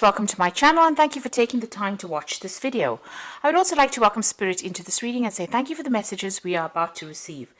Welcome to my channel and thank you for taking the time to watch this video. I would also like to welcome Spirit into this reading and say thank you for the messages we are about to receive.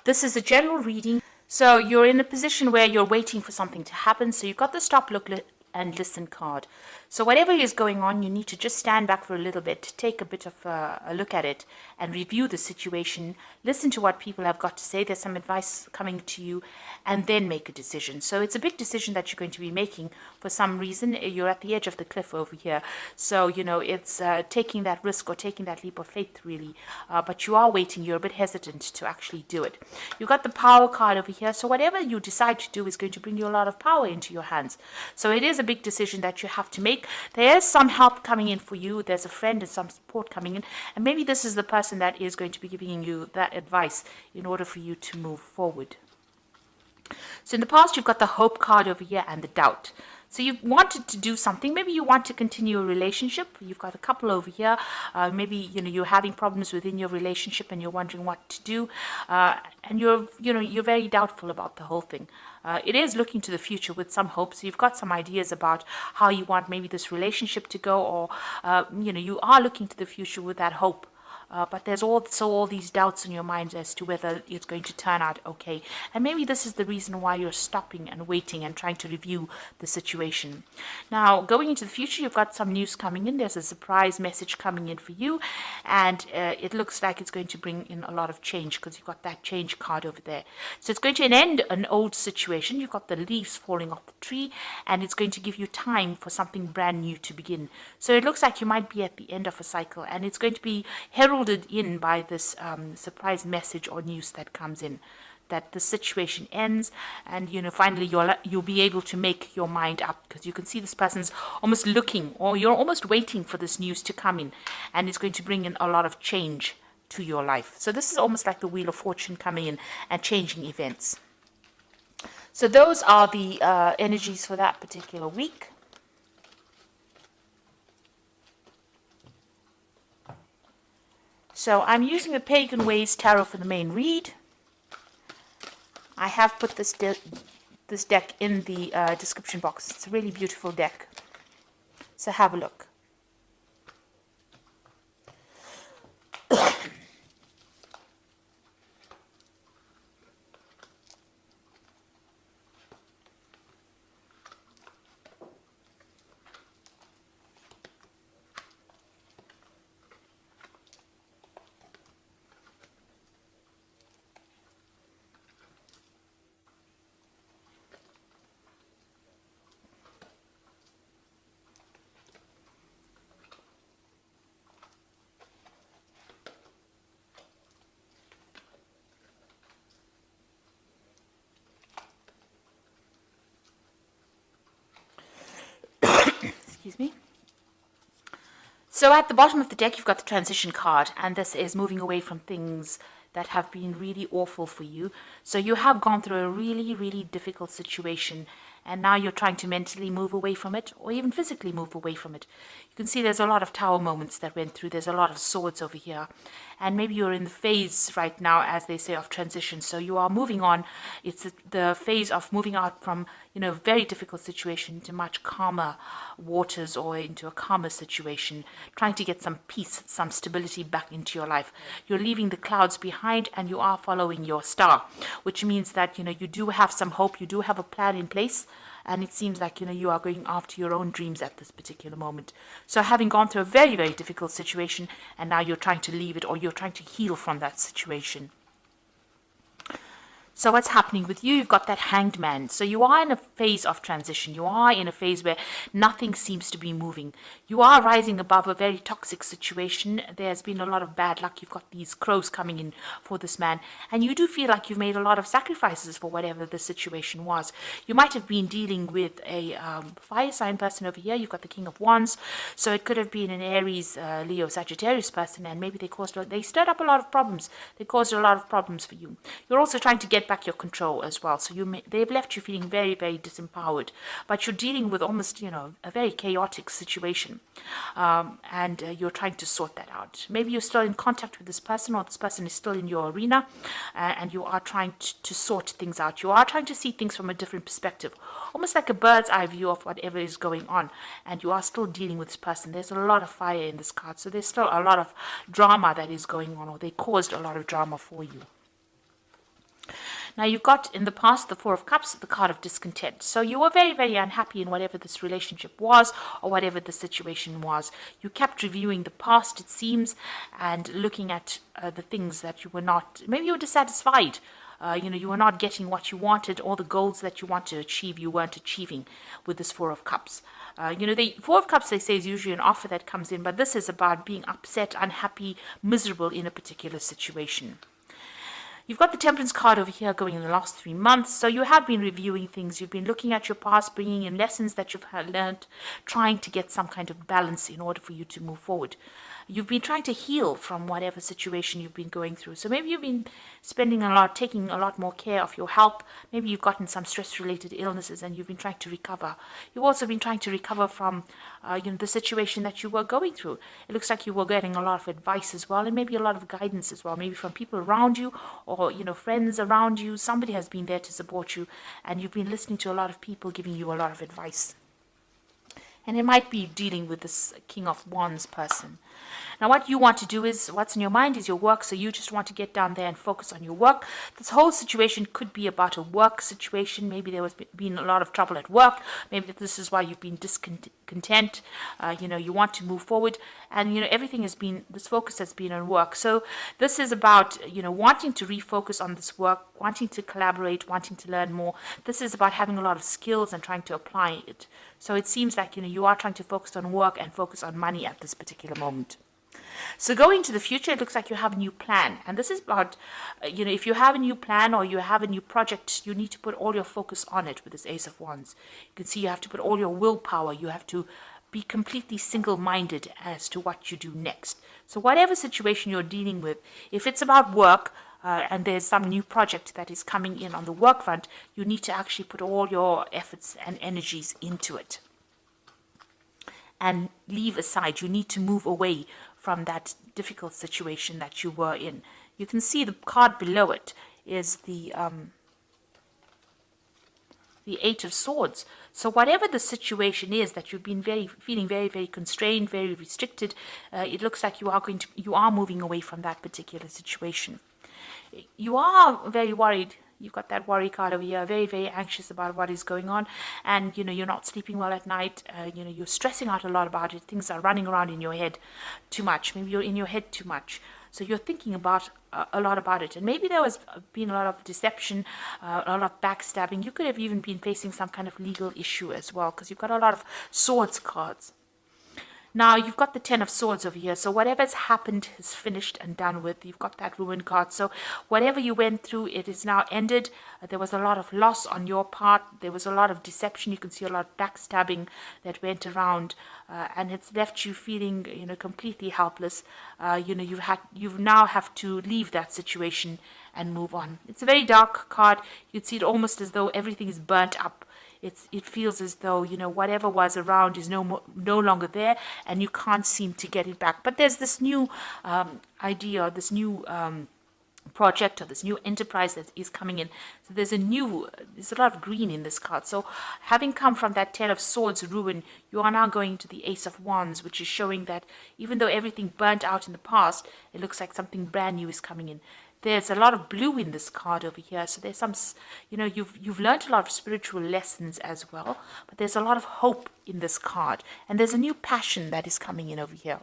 This is a general reading, so you're in a position where you're waiting for something to happen, so you've got the stop, look, and listen card. So whatever is going on, you need to just stand back for a little bit, take a bit of a look at it and review the situation, listen to what people have got to say. There's some advice coming to you and then make a decision. So it's a big decision that you're going to be making. For some reason, you're at the edge of the cliff over here. So, you know, it's taking that risk or taking that leap of faith, really. But you are waiting. You're a bit hesitant to actually do it. You've got the power card over here. So whatever you decide to do is going to bring you a lot of power into your hands. So it is a big decision that you have to make. There is some help coming in for you. There's a friend and some support coming in. And maybe this is the person that is going to be giving you that advice in order for you to move forward. So in the past, you've got the hope card over here and the doubt. So you wanted to do something. Maybe you want to continue a relationship. You've got a couple over here. Maybe you're having problems within your relationship and you're wondering what to do. And you're very doubtful about the whole thing. It is looking to the future with some hope. So you've got some ideas about how you want maybe this relationship to go, or you are looking to the future with that hope. But there's also all these doubts in your mind as to whether it's going to turn out okay. And maybe this is the reason why you're stopping and waiting and trying to review the situation. Now, going into the future, you've got some news coming in. There's a surprise message coming in for you. And it looks like it's going to bring in a lot of change because you've got that change card over there. So it's going to end an old situation. You've got the leaves falling off the tree. And it's going to give you time for something brand new to begin. So it looks like you might be at the end of a cycle. And it's going to be heralded in by this surprise message or news that comes in, that the situation ends, and finally you'll be able to make your mind up, because you can see this person's almost looking, or you're almost waiting for this news to come in, and it's going to bring in a lot of change to your life. So this is almost like the Wheel of Fortune coming in and changing events. So those are the energies for that particular week. So I'm using the Pagan Ways Tarot for the main read. I have put this deck in the description box. It's a really beautiful deck. So have a look. Excuse me. So at the bottom of the deck, you've got the transition card, and this is moving away from things that have been really awful for you. So you have gone through a really, really difficult situation, and now you're trying to mentally move away from it, or even physically move away from it. You can see there's a lot of tower moments that went through. There's a lot of swords over here. And maybe you're in the phase right now, as they say, of transition. So you are moving on. It's the phase of moving out from, a very difficult situation into much calmer waters, or into a calmer situation, trying to get some peace, some stability back into your life. You're leaving the clouds behind and you are following your star, which means that, you do have some hope. You do have a plan in place. And it seems like, you are going after your own dreams at this particular moment. So having gone through a very, very difficult situation, and now you're trying to leave it, or you're trying to heal from that situation. So what's happening with you? You've got that Hanged Man. So you are in a phase of transition. You are in a phase where nothing seems to be moving. You are rising above a very toxic situation. There's been a lot of bad luck. You've got these crows coming in for this man. And you do feel like you've made a lot of sacrifices for whatever the situation was. You might have been dealing with a fire sign person over here. You've got the King of Wands. So it could have been an Aries, Leo, Sagittarius person. And maybe they stirred up a lot of problems. They caused a lot of problems for you. You're also trying to get get back your control as well. So they've left you feeling very, very disempowered, but you're dealing with almost, a very chaotic situation, and you're trying to sort that out. Maybe you're still in contact with this person, or this person is still in your arena, and you are trying to sort things out. You are trying to see things from a different perspective, almost like a bird's eye view of whatever is going on, and you are still dealing with this person. There's a lot of fire in this card, so there's still a lot of drama that is going on, or they caused a lot of drama for you. Now, you've got in the past the Four of Cups, the card of discontent. So you were very, very unhappy in whatever this relationship was, or whatever the situation was. You kept reviewing the past, it seems, and looking at the things that you were not, maybe you were dissatisfied. You were not getting what you wanted, or the goals that you want to achieve, you weren't achieving with this Four of Cups. The Four of Cups, they say, is usually an offer that comes in, but this is about being upset, unhappy, miserable in a particular situation. You've got the Temperance card over here going in the last 3 months. So you have been reviewing things. You've been looking at your past, bringing in lessons that you've learned, trying to get some kind of balance in order for you to move forward. You've been trying to heal from whatever situation you've been going through. So maybe you've been taking a lot more care of your health. Maybe you've gotten some stress-related illnesses and you've been trying to recover. You've also been trying to recover from, the situation that you were going through. It looks like you were getting a lot of advice as well, and maybe a lot of guidance as well, maybe from people around you, or, friends around you. Somebody has been there to support you, and you've been listening to a lot of people giving you a lot of advice. And it might be dealing with this King of Wands person. Now, what you want to do is, what's in your mind is your work, so you just want to get down there and focus on your work. This whole situation could be about a work situation. Maybe there was been a lot of trouble at work. Maybe this is why you've been discontent. You want to move forward, and, everything has been, this focus has been on work. So this is about, wanting to refocus on this work, wanting to collaborate, wanting to learn more. This is about having a lot of skills and trying to apply it. So it seems like, you are trying to focus on work and focus on money at this particular moment. So going to the future, it looks like you have a new plan. And this is about, if you have a new plan or you have a new project, you need to put all your focus on it with this Ace of Wands. You can see you have to put all your willpower. You have to be completely single-minded as to what you do next. So whatever situation you're dealing with, if it's about work, and there's some new project that is coming in on the work front, you need to actually put all your efforts and energies into it. And leave aside, you need to move away from that difficult situation that you were in. You can see the card below it is the Eight of Swords. So whatever the situation is that you've been feeling very, very constrained, very restricted, it looks like you are moving away from that particular situation. You are very worried. You've got that worry card over here, very, very anxious about what is going on. And, you're not sleeping well at night. You're stressing out a lot about it. Things are running around in your head too much. Maybe you're in your head too much. So you're thinking about a lot about it. And maybe there has been a lot of deception, a lot of backstabbing. You could have even been facing some kind of legal issue as well, because you've got a lot of swords cards. Now, you've got the Ten of Swords over here. So whatever's happened is finished and done with. You've got that Ruin card. So whatever you went through, it is now ended. There was a lot of loss on your part. There was a lot of deception. You can see a lot of backstabbing that went around. And it's left you feeling, completely helpless. You now have to leave that situation and move on. It's a very dark card. You'd see it almost as though everything is burnt up. It feels as though, whatever was around is no longer there, and you can't seem to get it back. But there's this new idea, or this new project, or this new enterprise that is coming in. So there's a lot of green in this card. So having come from that Ten of Swords ruin, you are now going to the Ace of Wands, which is showing that even though everything burnt out in the past, it looks like something brand new is coming in. There's a lot of blue in this card over here. So there's some, you've learned a lot of spiritual lessons as well. But there's a lot of hope in this card. And there's a new passion that is coming in over here.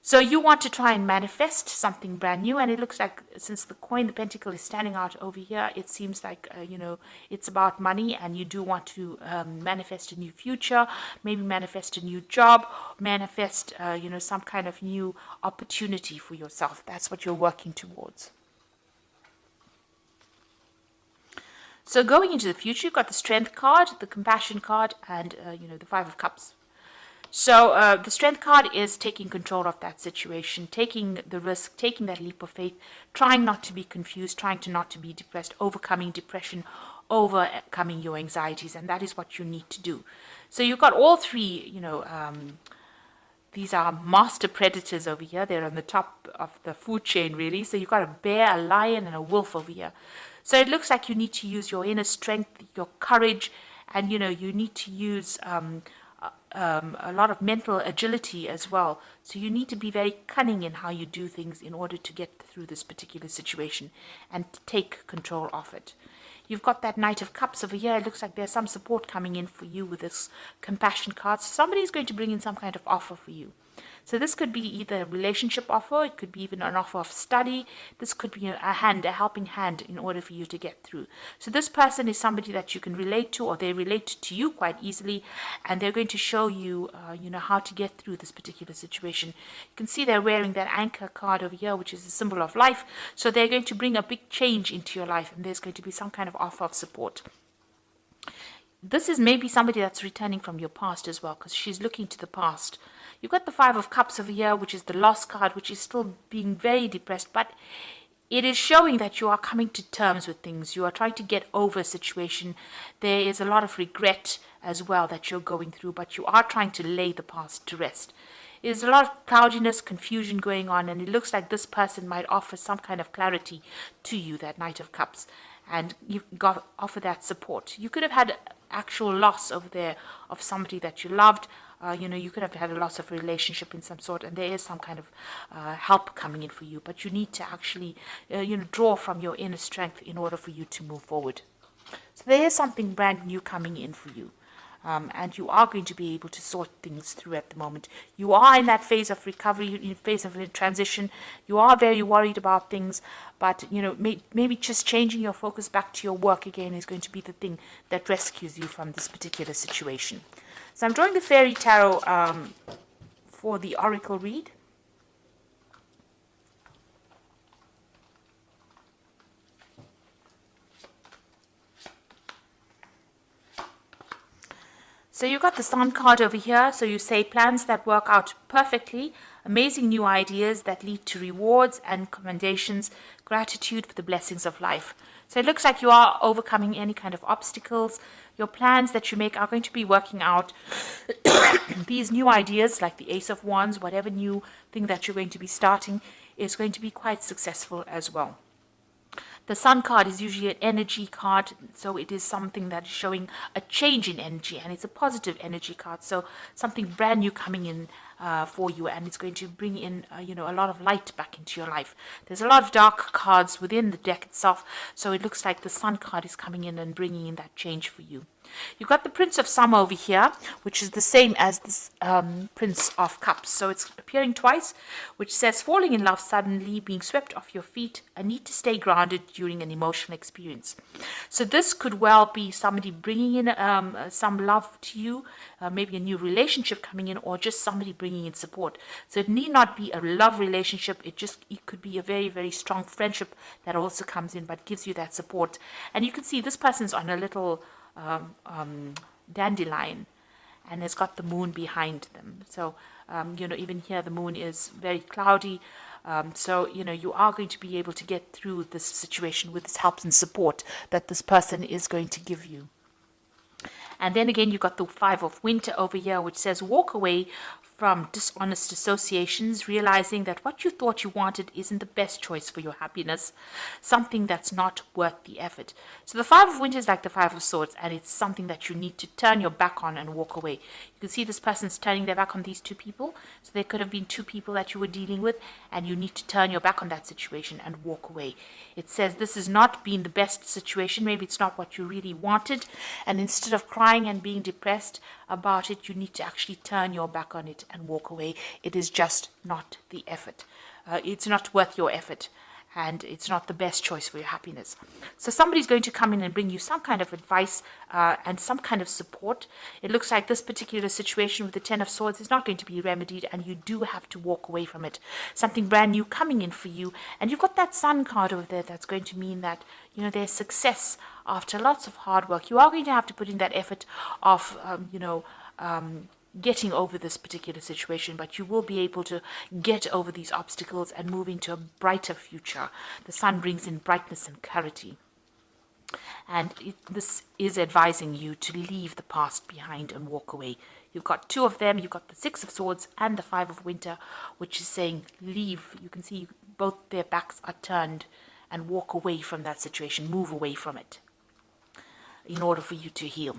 So you want to try and manifest something brand new. And it looks like, since the Pentacle is standing out over here, it seems like, it's about money. And you do want to manifest a new future, maybe manifest a new job, manifest, some kind of new opportunity for yourself. That's what you're working towards. So going into the future, you've got the Strength card, the Compassion card, and, the Five of Cups. So the strength card is taking control of that situation, taking the risk, taking that leap of faith, trying not to be confused, trying to not to be depressed, overcoming depression, overcoming your anxieties, and that is what you need to do. So you've got all three, these are master predators over here. They're on the top of the food chain, really. So you've got a bear, a lion, and a wolf over here. So it looks like you need to use your inner strength, your courage, and you need to use a lot of mental agility as well. So you need to be very cunning in how you do things in order to get through this particular situation and take control of it. You've got that Knight of Cups over here. It looks like there's some support coming in for you with this compassion card. So somebody's going to bring in some kind of offer for you. So this could be either a relationship offer, it could be even an offer of study. This could be a helping hand in order for you to get through. So this person is somebody that you can relate to, or they relate to you quite easily, and they're going to show you, how to get through this particular situation. You can see they're wearing that anchor card over here, which is a symbol of life. So they're going to bring a big change into your life, and there's going to be some kind of offer of support. This is maybe somebody that's returning from your past as well, because she's looking to the past. You've got the Five of Cups over here, which is the lost card, which is still being very depressed, but it is showing that you are coming to terms with things. You are trying to get over a situation. There is a lot of regret as well that you're going through, but you are trying to lay the past to rest. There's a lot of cloudiness, confusion going on, and it looks like this person might offer some kind of clarity to you, that Knight of Cups, and you've got to offer that support. You could have had actual loss over there of somebody that you loved. You could have had a loss of a relationship in some sort, and there is some kind of help coming in for you, but you need to actually draw from your inner strength in order for you to move forward. So there is something brand new coming in for you, and you are going to be able to sort things through at the moment. You are in that phase of recovery, in phase of transition. You are very worried about things, but maybe just changing your focus back to your work again is going to be the thing that rescues you from this particular situation. So I'm drawing the Fairy Tarot for the Oracle read. So you've got the Sun card over here. So you say plans that work out perfectly, amazing new ideas that lead to rewards and commendations, gratitude for the blessings of life. So it looks like you are overcoming any kind of obstacles. Your plans that you make are going to be working out. These new ideas, like the Ace of Wands, whatever new thing that you're going to be starting, is going to be quite successful as well. The Sun card is usually an energy card, so it is something that is showing a change in energy, and it's a positive energy card, so something brand new coming in for you, and it's going to bring in a lot of light back into your life. There's a lot of dark cards within the deck itself, so it looks like the Sun card is coming in and bringing in that change for you. You've got the Prince of Summer over here, which is the same as this Prince of Cups. So it's appearing twice, which says falling in love suddenly, being swept off your feet, a need to stay grounded during an emotional experience. So this could well be somebody bringing in some love to you, maybe a new relationship coming in, or just somebody bringing in support. So it need not be a love relationship. It could be a very, very strong friendship that also comes in, but gives you that support. And you can see this person's on a little dandelion, and it's got the moon behind them. So even here the moon is very cloudy. So you are going to be able to get through this situation with this help and support that this person is going to give you. And then again, you've got the Five of Winter over here, which says walk away from dishonest associations, realizing that what you thought you wanted isn't the best choice for your happiness, something that's not worth the effort. So the Five of Winter is like the Five of Swords, and it's something that you need to turn your back on and walk away. You can see this person's turning their back on these two people. So there could have been two people that you were dealing with, and you need to turn your back on that situation and walk away. It says this has not been the best situation. Maybe it's not what you really wanted, and instead of crying and being depressed about it, you need to actually turn your back on it and walk away. It is just not the effort. It's not worth your effort, and it's not the best choice for your happiness. So somebody's going to come in and bring you some kind of advice and some kind of support. It looks like this particular situation with the Ten of Swords is not going to be remedied, and you do have to walk away from it. Something brand new coming in for you, and you've got that Sun card over there that's going to mean that there's success after lots of hard work. You are going to have to put in that effort of getting over this particular situation, but you will be able to get over these obstacles and move into a brighter future. The sun brings in brightness and clarity. And this is advising you to leave the past behind and walk away. You've got two of them. You've got the Six of Swords and the Five of Winter, which is saying leave. You can see both their backs are turned, and walk away from that situation. Move away from it in order for you to heal.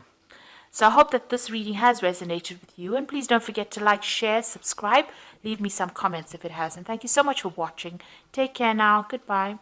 So I hope that this reading has resonated with you. And please don't forget to like, share, subscribe. Leave me some comments if it has. And thank you so much for watching. Take care now. Goodbye.